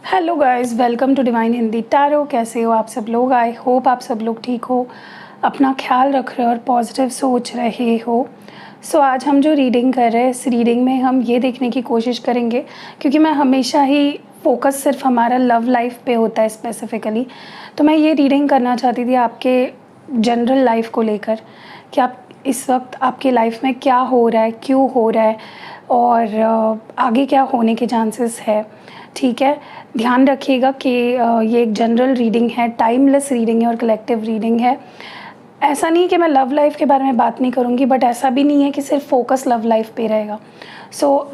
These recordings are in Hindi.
Hello guys, welcome to divine Hindi tarot. कैसे हो आप सब लोग? आई होप आप सब लोग ठीक हो, अपना ख्याल रख रहे हो और पॉजिटिव सोच रहे हो। सो आज हम जो रीडिंग कर रहे हैं, इस रीडिंग में हम ये देखने की कोशिश करेंगे, क्योंकि मैं हमेशा ही फोकस सिर्फ हमारा लव लाइफ पे होता है स्पेसिफ़िकली, तो मैं ये रीडिंग करना चाहती थी आपके जनरल लाइफ को लेकर कि आप इस वक्त आपकी लाइफ में क्या हो रहा है, क्यों हो रहा है और आगे क्या होने के चांसेस है। ठीक है, ध्यान रखिएगा कि ये एक जनरल रीडिंग है, टाइमलेस रीडिंग है और कलेक्टिव रीडिंग है। ऐसा नहीं कि मैं लव लाइफ के बारे में बात नहीं करूँगी, बट ऐसा भी नहीं है कि सिर्फ फोकस लव लाइफ पे रहेगा।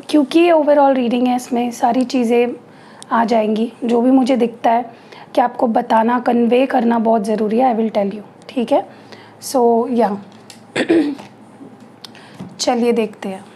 क्योंकि ये ओवरऑल रीडिंग है, इसमें सारी चीज़ें आ जाएंगी जो भी मुझे दिखता है कि आपको बताना, कन्वे करना बहुत ज़रूरी है। आई विल टेल यू, ठीक है। या चलिए देखते हैं।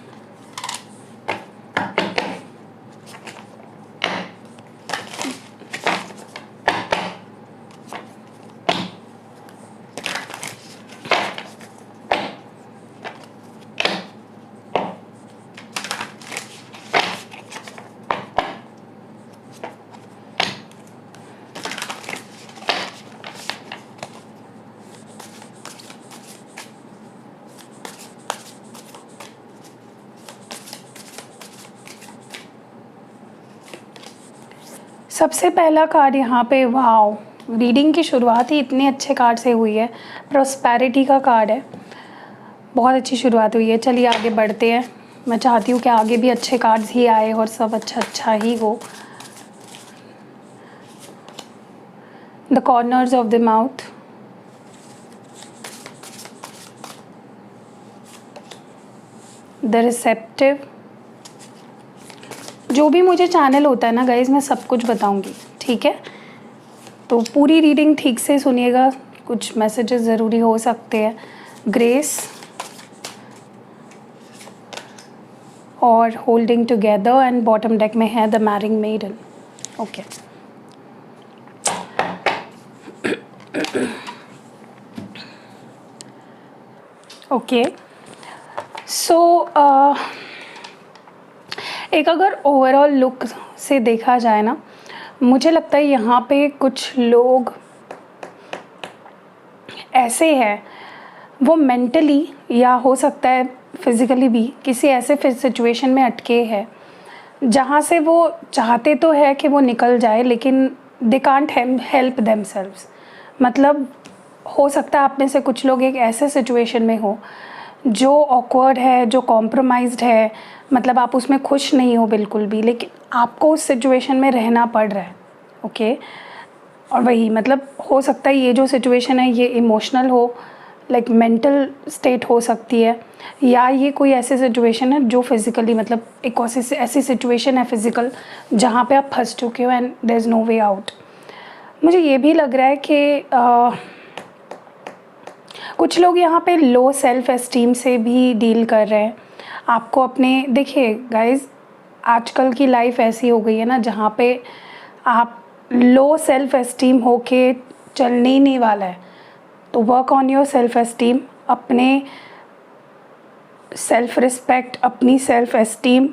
सबसे पहला कार्ड यहाँ पे, वाओ, रीडिंग की शुरुआत ही इतने अच्छे कार्ड से हुई है। प्रॉस्पेरिटी का कार्ड है, बहुत अच्छी शुरुआत हुई है। चलिए आगे बढ़ते हैं। मैं चाहती हूँ कि आगे भी अच्छे कार्ड्स ही आए और सब अच्छा ही हो। The corners of the mouth, the receptive. जो भी मुझे चैनल होता है ना गाइज, मैं सब कुछ बताऊंगी, ठीक है। तो पूरी रीडिंग ठीक से सुनिएगा, कुछ मैसेजेस ज़रूरी हो सकते हैं। ग्रेस और holding together, and bottom deck में है the marrying maiden. Okay, okay. एक अगर ओवरऑल लुक से देखा जाए ना, मुझे लगता है यहाँ पे कुछ लोग ऐसे हैं, वो मेंटली या हो सकता है फिज़िकली भी किसी ऐसे सिचुएशन में अटके हैं जहाँ से वो चाहते तो है कि वो निकल जाए, लेकिन दे कांट हेल्प देमसेल्व्स। मतलब हो सकता है आप में से कुछ लोग एक ऐसे सिचुएशन में हो जो ऑकवर्ड है, जो कॉम्प्रोमाइज्ड है, मतलब आप उसमें खुश नहीं हो बिल्कुल भी, लेकिन आपको उस सिचुएशन में रहना पड़ रहा है। ओके, और वही मतलब हो सकता है ये जो सिचुएशन है ये इमोशनल हो, लाइक मेंटल स्टेट हो सकती है, या ये कोई ऐसी सिचुएशन है जो फिज़िकली, मतलब एक ऐसी सिचुएशन है फिज़िकल जहाँ पे आप फंस चुके हो and there is no way out. मुझे ये भी लग रहा है कि कुछ लोग यहाँ पे लो सेल्फ एस्टीम से भी डील कर रहे हैं। आपको अपने, देखिए गाइज, आजकल की लाइफ ऐसी हो गई है ना जहाँ पे आप लो सेल्फ एस्टीम होके चलने ही नहीं वाला है। तो work on your self esteem, अपने सेल्फ रिस्पेक्ट, अपनी सेल्फ एस्टीम,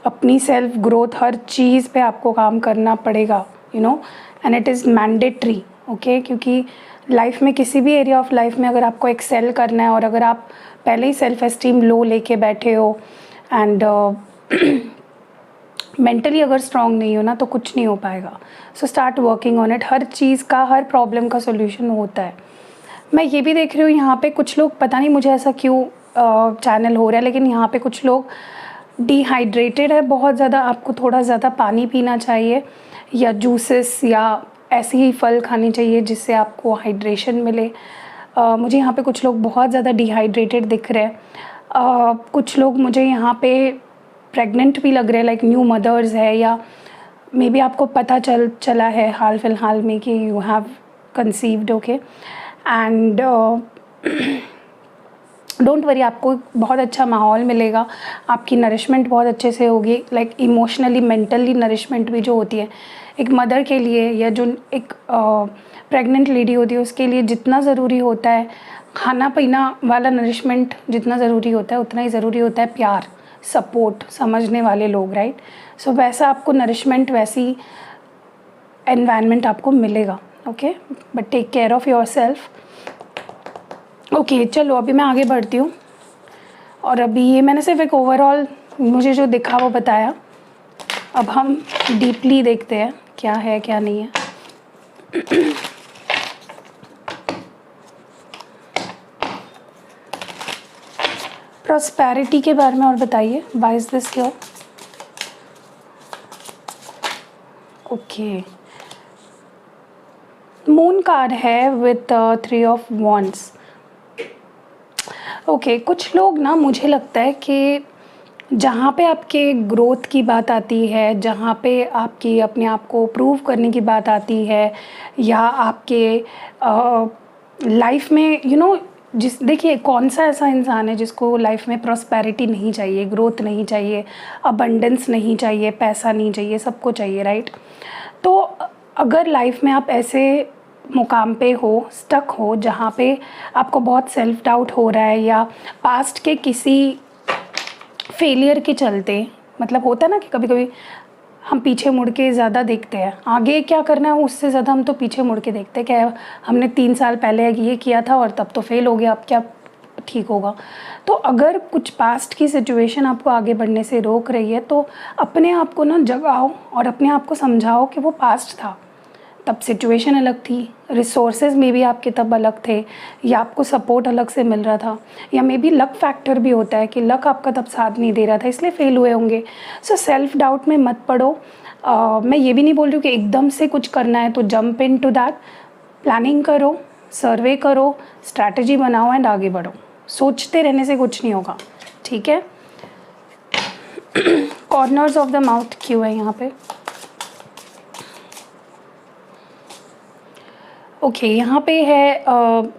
अपनी सेल्फ ग्रोथ, हर चीज़ पे आपको काम करना पड़ेगा, you know, and it is mandatory. Okay, क्योंकि लाइफ में किसी भी एरिया ऑफ लाइफ में अगर आपको एक्सेल करना है और अगर आप पहले ही सेल्फ एस्टीम लो लेके बैठे हो एंड मेंटली अगर स्ट्रांग नहीं हो ना, तो कुछ नहीं हो पाएगा। So start working on it. हर चीज़ का, हर प्रॉब्लम का सोल्यूशन होता है। मैं ये भी देख रही हूँ यहाँ पे कुछ लोग, पता नहीं मुझे ऐसा क्यों चैनल हो रहा है, लेकिन यहाँ पे कुछ लोग डिहाइड्रेटेड है बहुत ज़्यादा। आपको थोड़ा ज़्यादा पानी पीना चाहिए, या जूसेस या ऐसे ही फल खाने चाहिए जिससे आपको हाइड्रेशन मिले। मुझे यहाँ पे कुछ लोग बहुत ज़्यादा डिहाइड्रेटेड दिख रहे हैं। कुछ लोग मुझे यहाँ पे प्रेग्नेंट भी लग रहे हैं, लाइक न्यू मदर्स है, या मे बी आपको पता चला है हाल फिलहाल में कि you have conceived. Okay, and don't worry, आपको बहुत अच्छा माहौल मिलेगा, आपकी नरिशमेंट बहुत अच्छे से होगी, लाइक इमोशनली, मेंटली नरिशमेंट भी जो होती है एक मदर के लिए, या जो एक प्रेग्नेंट लेडी होती है उसके लिए जितना ज़रूरी होता है खाना पीना वाला नरिशमेंट, जितना ज़रूरी होता है उतना ही ज़रूरी होता है प्यार, सपोर्ट, समझने वाले लोग, राइट। सो वैसा आपको नरिशमेंट, वैसी एनवायरनमेंट आपको मिलेगा। Okay, but take care of yourself. Okay, चलो अभी मैं आगे बढ़ती हूँ। और अभी ये मैंने सिर्फ एक ओवरऑल मुझे जो दिखा वो बताया। अब हम डीपली देखते हैं क्या है क्या नहीं है। प्रॉस्पेरिटी के बारे में और बताइए, why is this here? Okay, moon card है विथ 3 ऑफ वॉन्ड्स। ओके, कुछ लोग ना, मुझे लगता है कि जहाँ पे आपके ग्रोथ की बात आती है, जहाँ पे आपकी अपने आप को प्रूव करने की बात आती है, या आपके लाइफ में देखिए कौन सा ऐसा इंसान है जिसको लाइफ में प्रॉस्पेरिटी नहीं चाहिए, ग्रोथ नहीं चाहिए, अबंडेंस नहीं चाहिए, पैसा नहीं चाहिए, सबको चाहिए, राइट? तो अगर लाइफ में आप ऐसे मुकाम पे हो, स्टक हो, जहाँ पे आपको बहुत सेल्फ डाउट हो रहा है, या पास्ट के किसी फेलियर के चलते, मतलब होता है ना कि कभी कभी हम पीछे मुड़ के ज़्यादा देखते हैं, आगे क्या करना है उससे ज़्यादा हम तो पीछे मुड़ के देखते हैं, क्या हमने 3 साल पहले ये किया था और तब तो फेल हो गया, अब क्या ठीक होगा। तो अगर कुछ पास्ट की सिचुएशन आपको आगे बढ़ने से रोक रही है, तो अपने आप को ना जगाओ और अपने आप को समझाओ कि वो पास्ट था, तब सिचुएशन अलग थी, रिसोर्सेज में भी आपके तब अलग थे, या आपको सपोर्ट अलग से मिल रहा था, या मे बी लक फैक्टर भी होता है कि लक आपका तब साथ नहीं दे रहा था इसलिए फेल हुए होंगे। सो सेल्फ डाउट में मत पड़ो। मैं ये भी नहीं बोल रही हूँ कि एकदम से कुछ करना है तो jump into that. Planning करो, सर्वे करो, स्ट्रैटेजी बनाओ एंड आगे बढ़ो। सोचते रहने से कुछ नहीं होगा, ठीक है? कॉर्नर्स ऑफ द माउथ क्यों है यहाँ पे? ओके, यहाँ पे है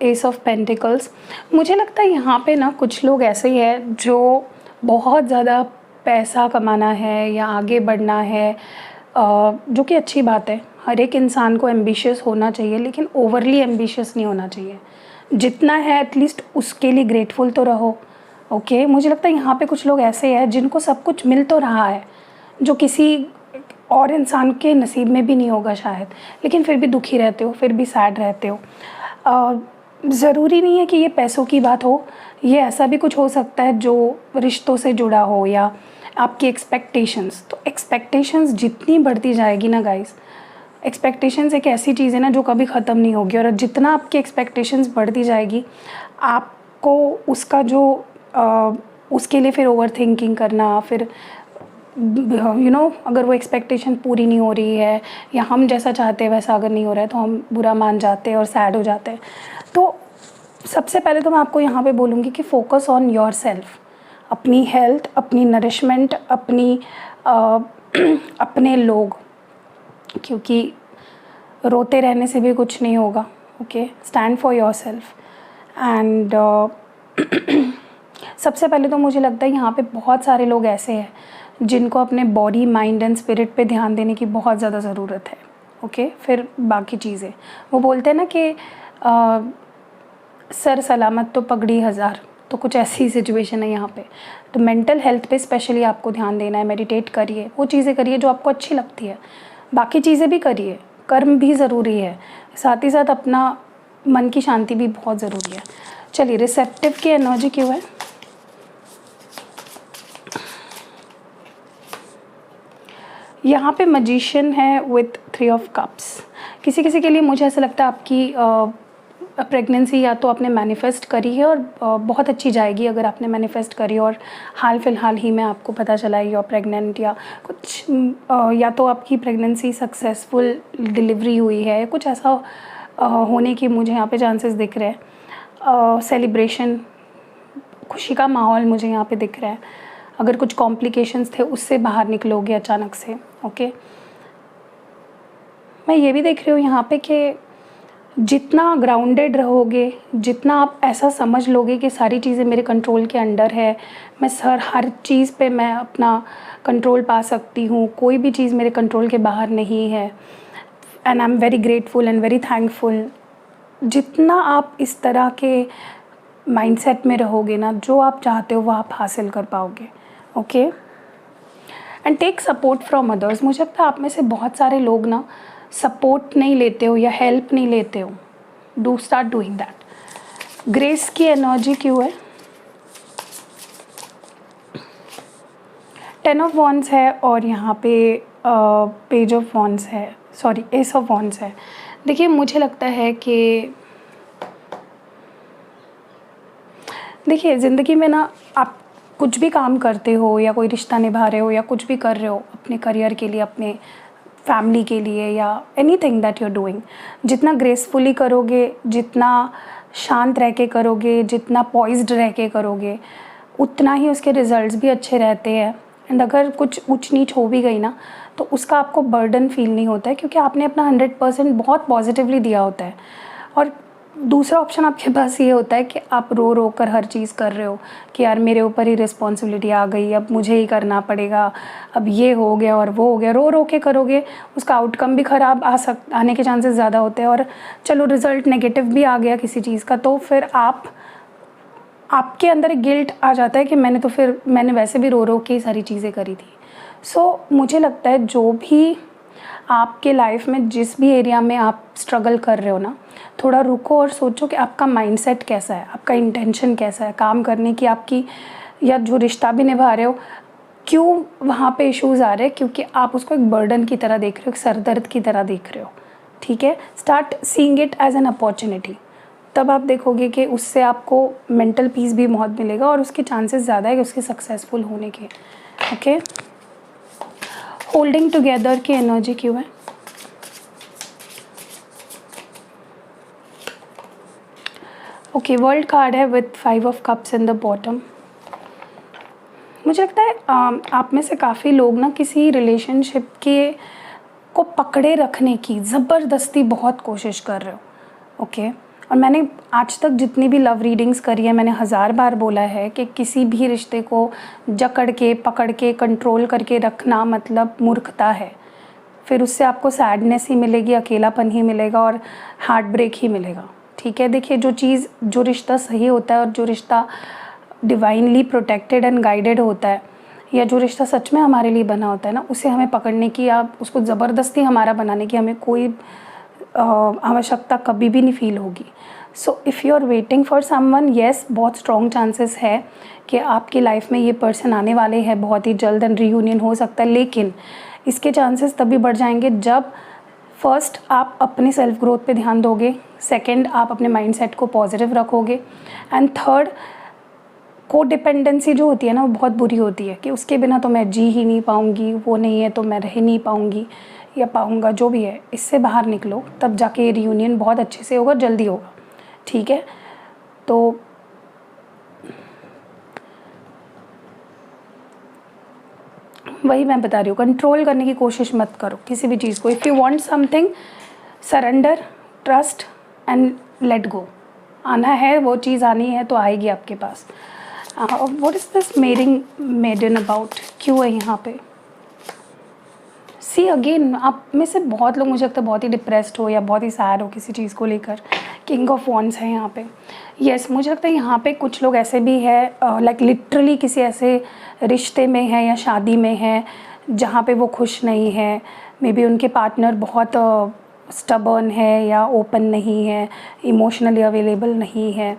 एस ऑफ पेंटिकल्स। मुझे लगता है यहाँ पे ना कुछ लोग ऐसे ही हैं जो बहुत ज़्यादा पैसा कमाना है या आगे बढ़ना है, जो कि अच्छी बात है। हर एक इंसान को एम्बिशियस होना चाहिए, लेकिन ओवरली एम्बिशियस नहीं होना चाहिए। जितना है एटलीस्ट उसके लिए ग्रेटफुल तो रहो। ओके, मुझे लगता है यहाँ पे कुछ लोग ऐसे हैं जिनको सब कुछ मिल तो रहा है, जो किसी और इंसान के नसीब में भी नहीं होगा शायद, लेकिन फिर भी दुखी रहते हो, फिर भी सैड रहते हो। ज़रूरी नहीं है कि ये पैसों की बात हो, ये ऐसा भी कुछ हो सकता है जो रिश्तों से जुड़ा हो, या आपकी एक्सपेक्टेशंस। तो एक्सपेक्टेशंस जितनी बढ़ती जाएगी ना गाइस, एक्सपेक्टेशंस एक ऐसी चीज़ है ना जो कभी ख़त्म नहीं होगी, और जितना आपकी एक्सपेक्टेशंस बढ़ती जाएगी, आपको उसका जो उसके लिए फिर ओवर थिंकिंग करना, फिर अगर वो एक्सपेक्टेशन पूरी नहीं हो रही है, या हम जैसा चाहते हैं वैसा अगर नहीं हो रहा है, तो हम बुरा मान जाते हैं और सैड हो जाते हैं। तो सबसे पहले तो मैं आपको यहाँ पे बोलूँगी कि फोकस ऑन योर सेल्फ, अपनी हेल्थ, अपनी नरिशमेंट, अपने लोग, क्योंकि रोते रहने से भी कुछ नहीं होगा। Okay, stand for your self. And सबसे पहले तो मुझे लगता है यहाँ पे बहुत सारे लोग ऐसे हैं जिनको अपने बॉडी, माइंड एंड स्पिरिट पे ध्यान देने की बहुत ज़्यादा ज़रूरत है। ओके, फिर बाकी चीज़ें, वो बोलते हैं ना कि सर सलामत तो पगड़ी हज़ार, तो कुछ ऐसी सिचुएशन है यहाँ पे। तो मेंटल हेल्थ पे स्पेशली आपको ध्यान देना है। मेडिटेट करिए, वो चीज़ें करिए जो आपको अच्छी लगती है, बाकी चीज़ें भी करिए, कर्म भी ज़रूरी है, साथ ही साथ अपना मन की शांति भी बहुत ज़रूरी है। चलिए, रिसेप्टिव की एनर्जी क्यों है? यहाँ पे मजिशियन है विथ 3 ऑफ कप्स। किसी किसी के लिए मुझे ऐसा लगता है आपकी प्रेगनेंसी या तो आपने मैनिफेस्ट करी है और बहुत अच्छी जाएगी अगर आपने मैनिफेस्ट करी, और हाल फिलहाल ही में आपको पता चला है यू आर प्रेग्नेंट, या कुछ या तो आपकी प्रेगनेंसी सक्सेसफुल डिलीवरी हुई है, कुछ ऐसा होने की मुझे यहाँ पे चांसेस दिख रहे हैं। सेलिब्रेशन, खुशी का माहौल मुझे यहाँ पे दिख रहा है। अगर कुछ कॉम्प्लिकेशंस थे उससे बाहर निकलोगे अचानक से। ओके, मैं ये भी देख रही हूँ यहाँ पे कि जितना ग्राउंडेड रहोगे, जितना आप ऐसा समझ लोगे कि सारी चीज़ें मेरे कंट्रोल के अंडर है, मैं हर चीज़ पे मैं अपना कंट्रोल पा सकती हूँ, कोई भी चीज़ मेरे कंट्रोल के बाहर नहीं है, and I am very grateful and very thankful. जितना आप इस तरह के माइंडसेट में रहोगे ना, जो आप चाहते हो वो आप हासिल कर पाओगे। Okay, and take support from others. मुझे लगता है आप में से बहुत सारे लोग ना सपोर्ट नहीं लेते हो या हेल्प नहीं लेते हो, do start doing that. Grace की एनर्जी क्यों है? 10 ऑफ वॉन्ड्स है और यहाँ पे पेज ऑफ वॉन्ड्स है, सॉरी एस ऑफ वॉन्ड्स है। देखिए मुझे लगता है कि देखिए ज़िंदगी में ना आप कुछ भी काम करते हो या कोई रिश्ता निभा रहे हो या कुछ भी कर रहे हो अपने करियर के लिए, अपने फैमिली के लिए या anything that you are doing, जितना ग्रेसफुली करोगे, जितना शांत रह के करोगे, जितना पॉइज्ड रह के करोगे, उतना ही उसके रिजल्ट्स भी अच्छे रहते हैं। एंड अगर कुछ ऊंच नीच हो भी गई ना तो उसका आपको बर्डन फील नहीं होता है, क्योंकि आपने अपना 100% बहुत पॉजिटिवली दिया होता है। और दूसरा ऑप्शन आपके पास ये होता है कि आप रो रो कर हर चीज़ कर रहे हो कि यार मेरे ऊपर ही रिस्पॉन्सिबिलिटी आ गई, अब मुझे ही करना पड़ेगा, अब ये हो गया और वो हो गया। रो रो के करोगे उसका आउटकम भी ख़राब आने के चांसेस ज़्यादा होते हैं, और चलो रिज़ल्ट नेगेटिव भी आ गया किसी चीज़ का तो फिर आपके अंदर एक गिल्ट आ जाता है कि मैंने वैसे भी रो रो के ही सारी चीज़ें करी थी। सो मुझे लगता है जो भी आपके लाइफ में जिस भी एरिया में आप स्ट्रगल कर रहे हो ना, थोड़ा रुको और सोचो कि आपका माइंडसेट कैसा है, आपका इंटेंशन कैसा है काम करने की आपकी, या जो रिश्ता भी निभा रहे हो क्यों वहाँ पे इश्यूज़ आ रहे हैं, क्योंकि आप उसको एक बर्डन की तरह देख रहे हो, एक सरदर्द की तरह देख रहे हो। ठीक है, start seeing it as an opportunity, तब आप देखोगे कि उससे आपको मेंटल पीस भी बहुत मिलेगा और उसके चांसेस ज़्यादा है कि उसके सक्सेसफुल होने के। ओके, होल्डिंग टुगेदर की एनर्जी क्यों है? ओके, वर्ल्ड कार्ड है with 5 of cups in the bottom. मुझे लगता है आप में से काफ़ी लोग ना किसी रिलेशनशिप के को पकड़े रखने की ज़बरदस्ती बहुत कोशिश कर रहे हो। ओके, और मैंने आज तक जितनी भी लव रीडिंग्स करी है मैंने 1000 बार बोला है कि किसी भी रिश्ते को जकड़ के पकड़ के कंट्रोल करके रखना मतलब मूर्खता है। फिर उससे आपको सैडनेस ही मिलेगी, अकेलापन ही मिलेगा और हार्ट ब्रेक ही मिलेगा। ठीक है, देखिए जो रिश्ता सही होता है और जो रिश्ता डिवाइनली प्रोटेक्टेड एंड गाइडेड होता है, या जो रिश्ता सच में हमारे लिए बना होता है ना, उसे हमें पकड़ने की या उसको ज़बरदस्ती हमारा बनाने की हमें कोई आवश्यकता कभी भी नहीं फील होगी। So if you are waiting for someone, yes बहुत स्ट्रॉन्ग चांसेस है कि आपकी लाइफ में ये पर्सन आने वाले हैं बहुत ही जल्द एंड रीयूनियन हो सकता है, लेकिन इसके चांसेस तभी बढ़ जाएंगे जब फर्स्ट आप अपने सेल्फ ग्रोथ पे ध्यान दोगे, सेकंड आप अपने माइंडसेट को पॉजिटिव रखोगे, एंड थर्ड को डिपेंडेंसी जो होती है ना वो बहुत बुरी होती है कि उसके बिना तो मैं जी ही नहीं पाऊँगी, वो नहीं है तो मैं रह नहीं पाऊँगी या पाऊँगा, जो भी है इससे बाहर निकलो, तब जाके ये रियूनियन बहुत अच्छे से होगा, जल्दी होगा। ठीक है, तो वही मैं बता रही हूँ, कंट्रोल करने की कोशिश मत करो किसी भी चीज़ को। If you want something, surrender, trust and let go. आना है, वो चीज़ आनी है तो आएगी आपके पास। What is this maiden about, क्यों है यहाँ पे? सी अगेन, आप में से बहुत लोग मुझे लगता है बहुत ही डिप्रेस्ड हो या बहुत ही सैड हो किसी चीज़ को लेकर। किंग ऑफ वॉन्ड्स है यहाँ पे। यस, मुझे लगता है यहाँ पे कुछ लोग ऐसे भी है लाइक लिटरली किसी ऐसे रिश्ते में है या शादी में है जहाँ पे वो खुश नहीं है। मे बी उनके पार्टनर बहुत स्टबर्न है या ओपन नहीं है, इमोशनली अवेलेबल नहीं है,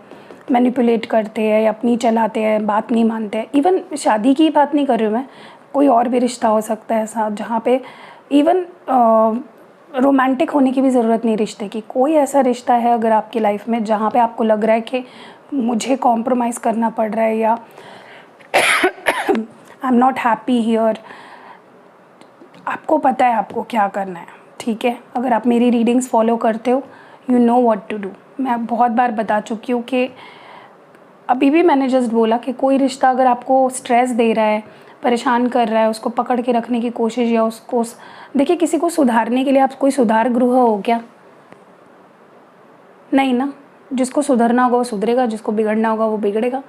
मैनिपुलेट करते हैं या अपनी चलाते हैं, बात नहीं मानते हैं। इवन शादी की बात नहीं कर रही हूँ मैं, कोई और भी रिश्ता हो सकता है ऐसा जहाँ पे इवन रोमांटिक होने की भी ज़रूरत नहीं रिश्ते की। कोई ऐसा रिश्ता है अगर आपकी लाइफ में जहाँ पे आपको लग रहा है कि मुझे कॉम्प्रोमाइज़ करना पड़ रहा है या I am not happy here, आपको पता है आपको क्या करना है। ठीक है, अगर आप मेरी रीडिंग्स फॉलो करते हो, you know what to do. मैं बहुत बार बता चुकी हूँ कि अभी भी मैंने जस्ट बोला कि कोई रिश्ता अगर आपको स्ट्रेस दे रहा है, परेशान कर रहा है, उसको पकड़ के रखने की कोशिश या उसको देखिए, किसी को सुधारने के लिए आप कोई सुधार गृह हो क्या? नहीं ना। जिसको सुधरना होगा वो सुधरेगा, जिसको बिगड़ना होगा वो बिगड़ेगा।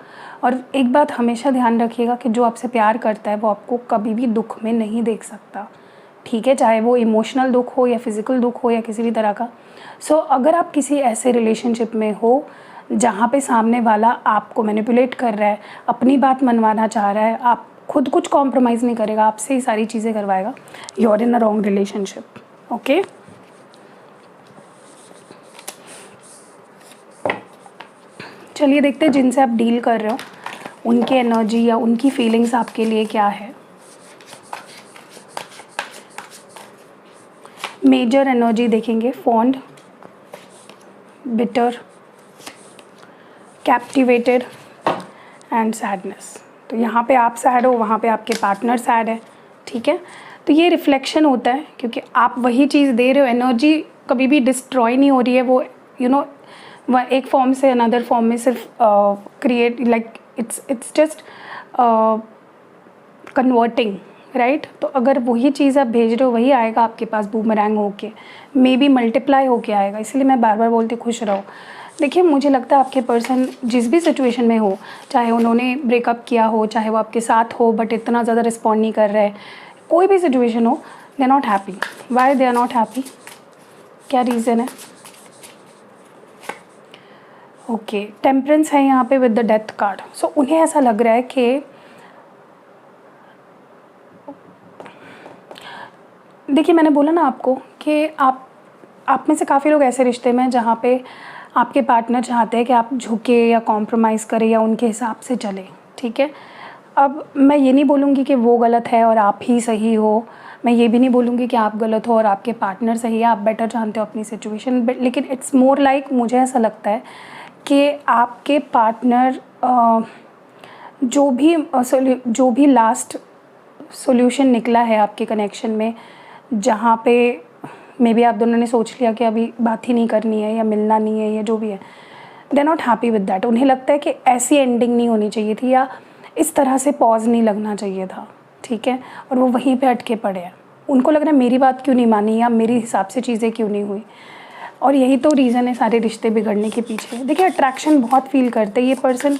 और एक बात हमेशा ध्यान रखिएगा कि जो आपसे प्यार करता है वो आपको कभी भी दुख में नहीं देख सकता। ठीक है, चाहे वो इमोशनल दुख हो या फिज़िकल दुख हो या किसी भी तरह का। सो अगर आप किसी ऐसे रिलेशनशिप में हो जहाँ पे सामने वाला आपको मैनिपुलेट कर रहा है, अपनी बात मनवाना चाह रहा है, आप खुद कुछ कॉम्प्रोमाइज़ नहीं करेगा, आपसे ही सारी चीज़ें करवाएगा, you are in a wrong relationship. Okay, चलिए देखते हैं जिनसे आप डील कर रहे हो उनकी एनर्जी या उनकी फीलिंग्स आपके लिए क्या है। मेजर एनर्जी देखेंगे, fond, bitter, captivated and sadness. तो यहाँ पे आप सैड हो, वहाँ पे आपके पार्टनर सैड है, ठीक है। तो ये रिफ्लेक्शन होता है क्योंकि आप वही चीज़ दे रहे हो, एनर्जी कभी भी डिस्ट्रॉय नहीं हो रही है, वो वह एक फॉर्म से अनदर फॉर्म में सिर्फ create like it's just converting, right. तो अगर वही चीज़ आप भेज रहे हो वही आएगा आपके पास बूमरैंग होके, मे बी मल्टीप्लाई होके आएगा। इसलिए मैं बार बार बोलती खुश रहो। देखिए मुझे लगता है आपके पर्सन जिस भी सिचुएशन में हो, चाहे उन्होंने ब्रेकअप किया हो, चाहे वो आपके साथ हो बट इतना ज़्यादा रिस्पॉन्ड नहीं कर रहे, कोई भी सिचुएशन हो, they are not happy. Why they are not happy, क्या रीज़न है? ओके, टेम्परेंस है यहाँ पे with the death card. So उन्हें ऐसा लग रहा है कि देखिए मैंने बोला ना आपको कि आप में से काफ़ी लोग ऐसे रिश्ते में जहाँ पे आपके पार्टनर चाहते हैं कि आप झुके या कॉम्प्रोमाइज़ करें या उनके हिसाब से चले, ठीक है। अब मैं ये नहीं बोलूँगी कि वो गलत है और आप ही सही हो, मैं ये भी नहीं बोलूँगी कि आप गलत हो और आपके पार्टनर सही है, आप बेटर जानते हो अपनी सिचुएशन। लेकिन इट्स मोर लाइक मुझे ऐसा लगता है कि आपके पार्टनर जो भी लास्ट सॉल्यूशन निकला है आपके कनेक्शन में, जहाँ पे मे बी आप दोनों ने सोच लिया कि अभी बात ही नहीं करनी है या मिलना नहीं है या जो भी है, they are not happy with that. उन्हें लगता है कि ऐसी एंडिंग नहीं होनी चाहिए थी या इस तरह से पॉज नहीं लगना चाहिए था, ठीक है। और वो वहीं पे अटके पड़े हैं, उनको लग रहा है मेरी बात क्यों नहीं मानी या मेरे हिसाब से चीज़ें क्यों नहीं हुई। और यही तो रीज़न है सारे रिश्ते बिगड़ने के पीछे। देखिए अट्रैक्शन बहुत फील करते हैं ये पर्सन,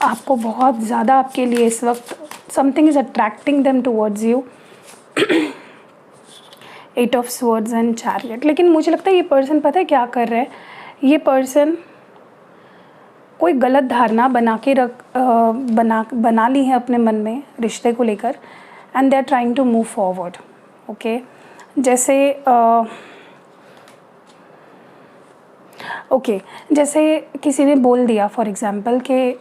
आपको बहुत ज़्यादा, आपके लिए इस वक्त something is attracting them towards you. 8 of swords and chariot. लेकिन मुझे लगता है ये पर्सन पता है क्या कर रहा है, ये पर्सन कोई गलत धारणा बना ली है अपने मन में रिश्ते को लेकर, and they are trying to move forward. Okay, जैसे किसी ने बोल दिया फॉर एग्ज़ाम्पल कि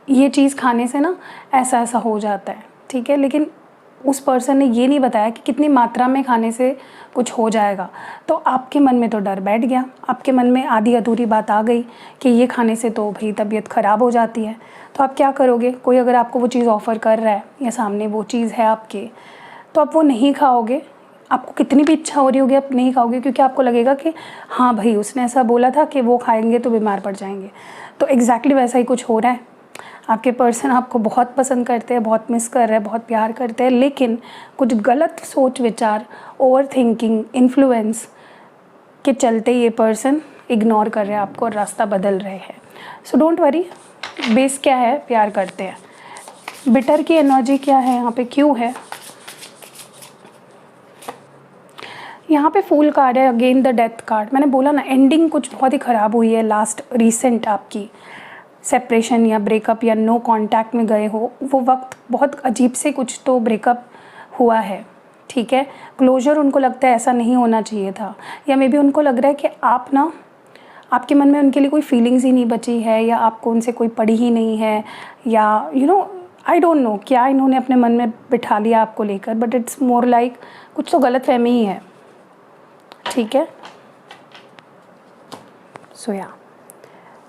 ये चीज़ खाने से ना ऐसा ऐसा हो जाता है, ठीक है। लेकिन उस पर्सन ने ये नहीं बताया कि कितनी मात्रा में खाने से कुछ हो जाएगा। तो आपके मन में तो डर बैठ गया, आपके मन में आधी अधूरी बात आ गई कि ये खाने से तो भाई तबीयत ख़राब हो जाती है। तो आप क्या करोगे? कोई अगर आपको वो चीज़ ऑफ़र कर रहा है या सामने वो चीज़ है आपके, तो आप वो नहीं खाओगे। आपको कितनी भी इच्छा हो रही होगी आप नहीं खाओगे, क्योंकि आपको लगेगा कि हाँ भाई उसने ऐसा बोला था कि वो खाएंगे तो बीमार पड़ जाएंगे। तो एग्जैक्टली वैसा ही कुछ हो रहा है। आपके पर्सन आपको बहुत पसंद करते हैं, बहुत मिस कर रहे हैं, बहुत प्यार करते हैं, लेकिन कुछ गलत सोच विचार, ओवर थिंकिंग, इन्फ्लुएंस के चलते ये पर्सन इग्नोर कर रहे हैं आपको और रास्ता बदल रहे हैं। सो डोंट वरी, बेस क्या है? प्यार करते हैं। बिटर की एनर्जी क्या है यहाँ पे, क्यों है? यहाँ पे फूल कार्ड है, अगेन द डेथ कार्ड। मैंने बोला ना एंडिंग कुछ बहुत ही ख़राब हुई है लास्ट रिसेंट, आपकी सेपरेशन या ब्रेकअप या नो कांटेक्ट में गए हो, वो वक्त बहुत अजीब से कुछ तो ब्रेकअप हुआ है, ठीक है। क्लोजर उनको लगता है ऐसा नहीं होना चाहिए था, या मे बी उनको लग रहा है कि आपके मन में उनके लिए कोई फीलिंग्स ही नहीं बची है, या आपको उनसे कोई पड़ी ही नहीं है, या आई डोंट नो क्या इन्होंने अपने मन में बिठा लिया आपको लेकर, बट इट्स मोर लाइक कुछ तो गलतफहमी ही है, ठीक है।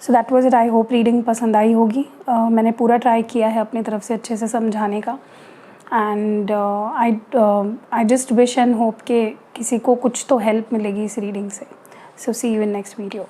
So that was it. I hope reading पसंद आई होगी। मैंने पूरा ट्राई किया है अपनी तरफ से अच्छे से समझाने का, and I just wish and hope कि किसी को कुछ तो हेल्प मिलेगी इस रीडिंग से। सो सी यू इन नेक्स्ट वीडियो।